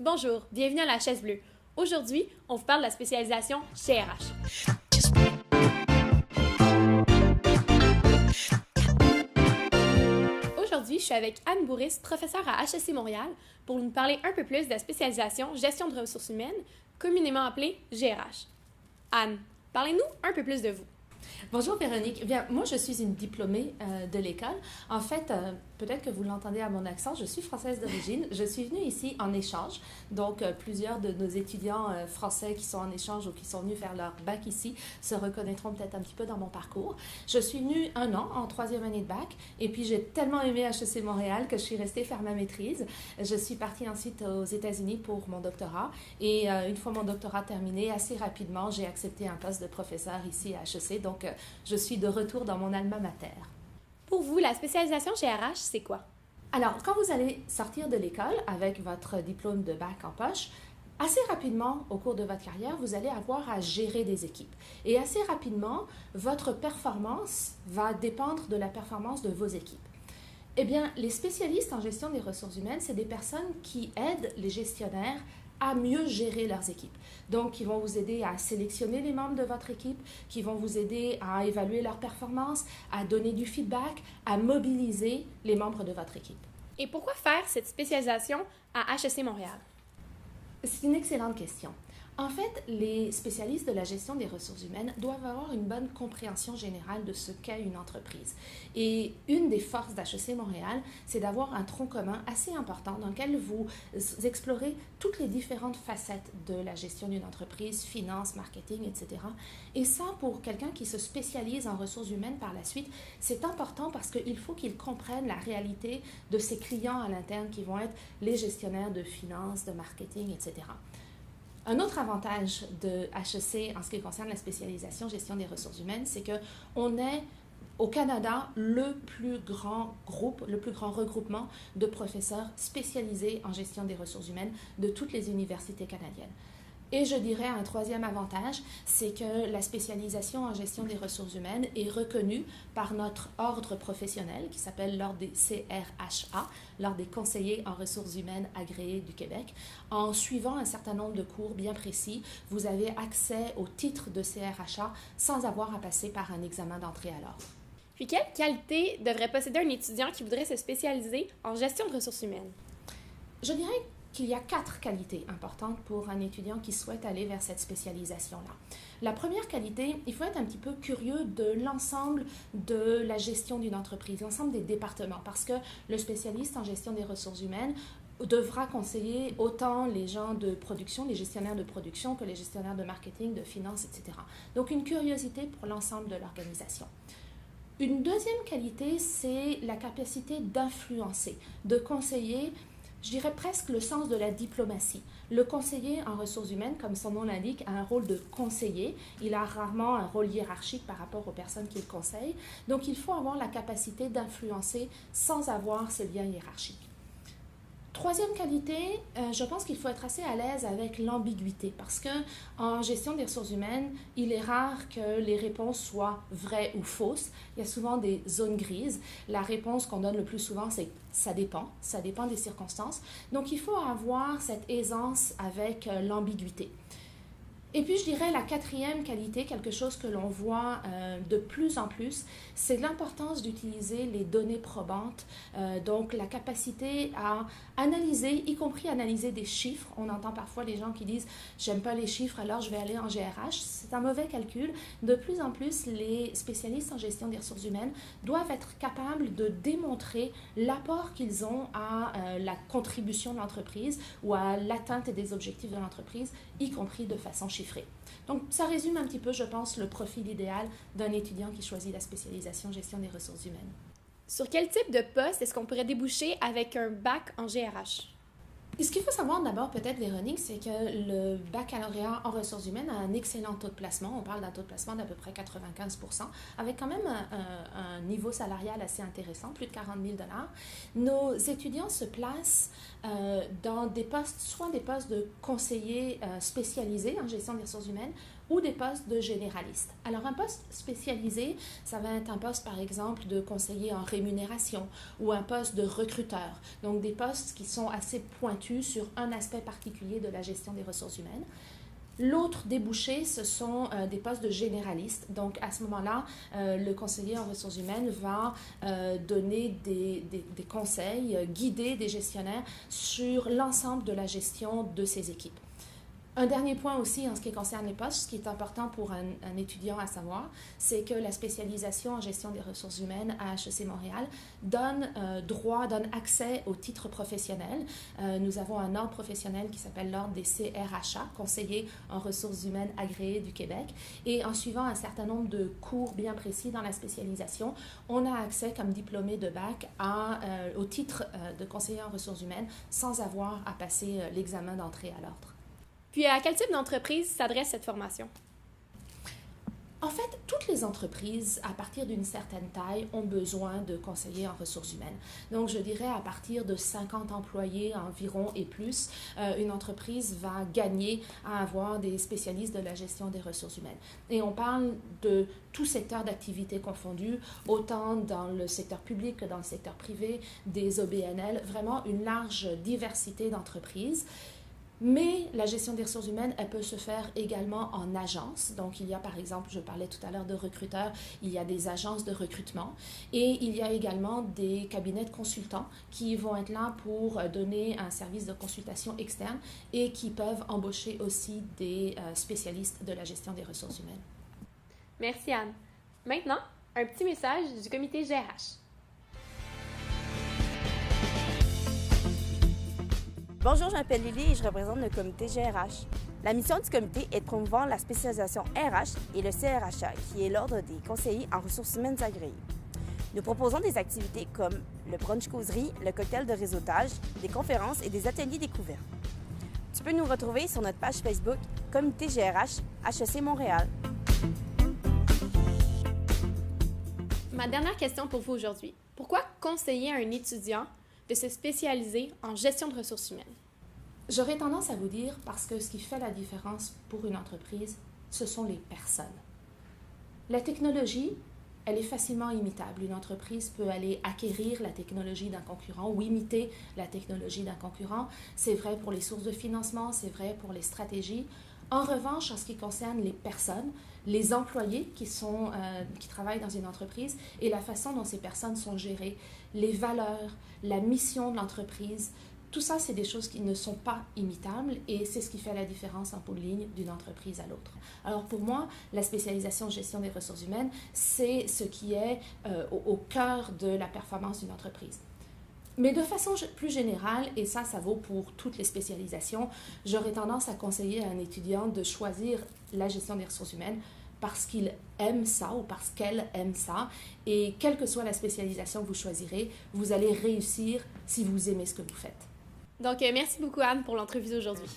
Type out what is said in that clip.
Bonjour, bienvenue à la chaise bleue. Aujourd'hui, on vous parle de la spécialisation GRH. Aujourd'hui, je suis avec Anne Bourris, professeure à HEC Montréal, pour nous parler un peu plus de la spécialisation gestion de ressources humaines, communément appelée GRH. Anne, parlez-nous un peu plus de vous. Bonjour Véronique. Bien, moi je suis une diplômée de l'école. En fait, peut-être que vous l'entendez à mon accent, je suis française d'origine. Je suis venue ici en échange. Donc, plusieurs de nos étudiants français qui sont en échange ou qui sont venus faire leur bac ici se reconnaîtront peut-être un petit peu dans mon parcours. Je suis venue 1 an en 3e année de bac et puis j'ai tellement aimé HEC Montréal que je suis restée faire ma maîtrise. Je suis partie ensuite aux États-Unis pour mon doctorat et une fois mon doctorat terminé, assez rapidement, j'ai accepté un poste de professeur ici à HEC. Donc, je suis de retour dans mon alma mater. Pour vous, la spécialisation GRH, c'est quoi? Alors, quand vous allez sortir de l'école avec votre diplôme de bac en poche, assez rapidement, au cours de votre carrière, vous allez avoir à gérer des équipes. Et assez rapidement, votre performance va dépendre de la performance de vos équipes. Eh bien, les spécialistes en gestion des ressources humaines, c'est des personnes qui aident les gestionnaires à mieux gérer leurs équipes. Donc, qui vont vous aider à sélectionner les membres de votre équipe, qui vont vous aider à évaluer leur performance, à donner du feedback, à mobiliser les membres de votre équipe. Et pourquoi faire cette spécialisation à HEC Montréal? C'est une excellente question. En fait, les spécialistes de la gestion des ressources humaines doivent avoir une bonne compréhension générale de ce qu'est une entreprise. Et une des forces d'HEC Montréal, c'est d'avoir un tronc commun assez important dans lequel vous explorez toutes les différentes facettes de la gestion d'une entreprise, finance, marketing, etc. Et ça, pour quelqu'un qui se spécialise en ressources humaines par la suite, c'est important parce qu'il faut qu'il comprenne la réalité de ses clients à l'interne qui vont être les gestionnaires de finance, de marketing, etc. Un autre avantage de HEC en ce qui concerne la spécialisation gestion des ressources humaines, c'est qu'on est au Canada le plus grand groupe, le plus grand regroupement de professeurs spécialisés en gestion des ressources humaines de toutes les universités canadiennes. Et je dirais un troisième avantage, c'est que la spécialisation en gestion des ressources humaines est reconnue par notre ordre professionnel qui s'appelle l'ordre des CRHA, l'ordre des conseillers en ressources humaines agréés du Québec. En suivant un certain nombre de cours bien précis, vous avez accès au titre de CRHA sans avoir à passer par un examen d'entrée à l'ordre. Puis quelle qualité devrait posséder un étudiant qui voudrait se spécialiser en gestion de ressources humaines? Je dirais qu'il y a 4 qualités importantes pour un étudiant qui souhaite aller vers cette spécialisation-là. La première qualité, il faut être un petit peu curieux de l'ensemble de la gestion d'une entreprise, l'ensemble des départements, parce que le spécialiste en gestion des ressources humaines devra conseiller autant les gens de production, les gestionnaires de production, que les gestionnaires de marketing, de finance, etc. Donc une curiosité pour l'ensemble de l'organisation. Une deuxième qualité, c'est la capacité d'influencer, de conseiller. Je dirais presque le sens de la diplomatie. Le conseiller en ressources humaines, comme son nom l'indique, a un rôle de conseiller. Il a rarement un rôle hiérarchique par rapport aux personnes qu'il conseille. Donc, il faut avoir la capacité d'influencer sans avoir ce lien hiérarchique. Troisième qualité, je pense qu'il faut être assez à l'aise avec l'ambiguïté parce qu'en gestion des ressources humaines, il est rare que les réponses soient vraies ou fausses. Il y a souvent des zones grises. La réponse qu'on donne le plus souvent, c'est ça dépend des circonstances. Donc, il faut avoir cette aisance avec l'ambiguïté. Et puis, je dirais la quatrième qualité, quelque chose que l'on voit de plus en plus, c'est l'importance d'utiliser les données probantes, donc la capacité à analyser, y compris analyser des chiffres. On entend parfois les gens qui disent « j'aime pas les chiffres, alors je vais aller en GRH ». C'est un mauvais calcul. De plus en plus, les spécialistes en gestion des ressources humaines doivent être capables de démontrer l'apport qu'ils ont à la contribution de l'entreprise ou à l'atteinte des objectifs de l'entreprise, y compris de façon chiffrée. Donc, ça résume un petit peu, je pense, le profil idéal d'un étudiant qui choisit la spécialisation gestion des ressources humaines. Sur quel type de poste est-ce qu'on pourrait déboucher avec un bac en GRH? Et ce qu'il faut savoir d'abord, peut-être, Véronique, c'est que le baccalauréat en ressources humaines a un excellent taux de placement. On parle d'un taux de placement d'à peu près 95%, avec quand même un niveau salarial assez intéressant, plus de 40 000 $. Nos étudiants se placent dans des postes, soit des postes de conseillers spécialisés en gestion des ressources humaines, ou des postes de généralistes. Alors un poste spécialisé, ça va être un poste par exemple de conseiller en rémunération ou un poste de recruteur, donc des postes qui sont assez pointus sur un aspect particulier de la gestion des ressources humaines. L'autre débouché, ce sont des postes de généralistes. Donc, à ce moment-là, le conseiller en ressources humaines va donner des conseils, guider des gestionnaires sur l'ensemble de la gestion de ses équipes. Un dernier point aussi en ce qui concerne les postes, ce qui est important pour un étudiant à savoir, c'est que la spécialisation en gestion des ressources humaines à HEC Montréal donne accès au titre professionnel. Nous avons un ordre professionnel qui s'appelle l'ordre des CRHA, conseillers en ressources humaines agréés du Québec. Et en suivant un certain nombre de cours bien précis dans la spécialisation, on a accès comme diplômé de bac au titre de conseiller en ressources humaines sans avoir à passer l'examen d'entrée à l'ordre. Puis, à quel type d'entreprise s'adresse cette formation? En fait, toutes les entreprises, à partir d'une certaine taille, ont besoin de conseillers en ressources humaines. Donc, je dirais à partir de 50 employés environ et plus, une entreprise va gagner à avoir des spécialistes de la gestion des ressources humaines. Et on parle de tout secteur d'activité confondu, autant dans le secteur public que dans le secteur privé, des OBNL, vraiment une large diversité d'entreprises. Mais la gestion des ressources humaines, elle peut se faire également en agence. Donc, il y a par exemple, je parlais tout à l'heure de recruteurs, il y a des agences de recrutement et il y a également des cabinets de consultants qui vont être là pour donner un service de consultation externe et qui peuvent embaucher aussi des spécialistes de la gestion des ressources humaines. Merci Anne. Maintenant, un petit message du comité GRH. Bonjour, je m'appelle Lily et je représente le comité GRH. La mission du comité est de promouvoir la spécialisation RH et le CRHA, qui est l'ordre des conseillers en ressources humaines agréés. Nous proposons des activités comme le brunch-causerie, le cocktail de réseautage, des conférences et des ateliers découverts. Tu peux nous retrouver sur notre page Facebook Comité GRH HEC Montréal. Ma dernière question pour vous aujourd'hui. Pourquoi conseiller à un étudiant de se spécialiser en gestion de ressources humaines? J'aurais tendance à vous dire parce que ce qui fait la différence pour une entreprise, ce sont les personnes. La technologie, elle est facilement imitable. Une entreprise peut aller acquérir la technologie d'un concurrent ou imiter la technologie d'un concurrent. C'est vrai pour les sources de financement, c'est vrai pour les stratégies. En revanche, en ce qui concerne les personnes, les employés qui travaillent dans une entreprise et la façon dont ces personnes sont gérées, les valeurs, la mission de l'entreprise, tout ça, c'est des choses qui ne sont pas imitables et c'est ce qui fait la différence en bout de ligne d'une entreprise à l'autre. Alors pour moi, la spécialisation en gestion des ressources humaines, c'est ce qui est au cœur de la performance d'une entreprise. Mais de façon plus générale, et ça vaut pour toutes les spécialisations, j'aurais tendance à conseiller à un étudiant de choisir la gestion des ressources humaines parce qu'il aime ça ou parce qu'elle aime ça. Et quelle que soit la spécialisation que vous choisirez, vous allez réussir si vous aimez ce que vous faites. Donc, merci beaucoup Anne pour l'entrevue d'aujourd'hui.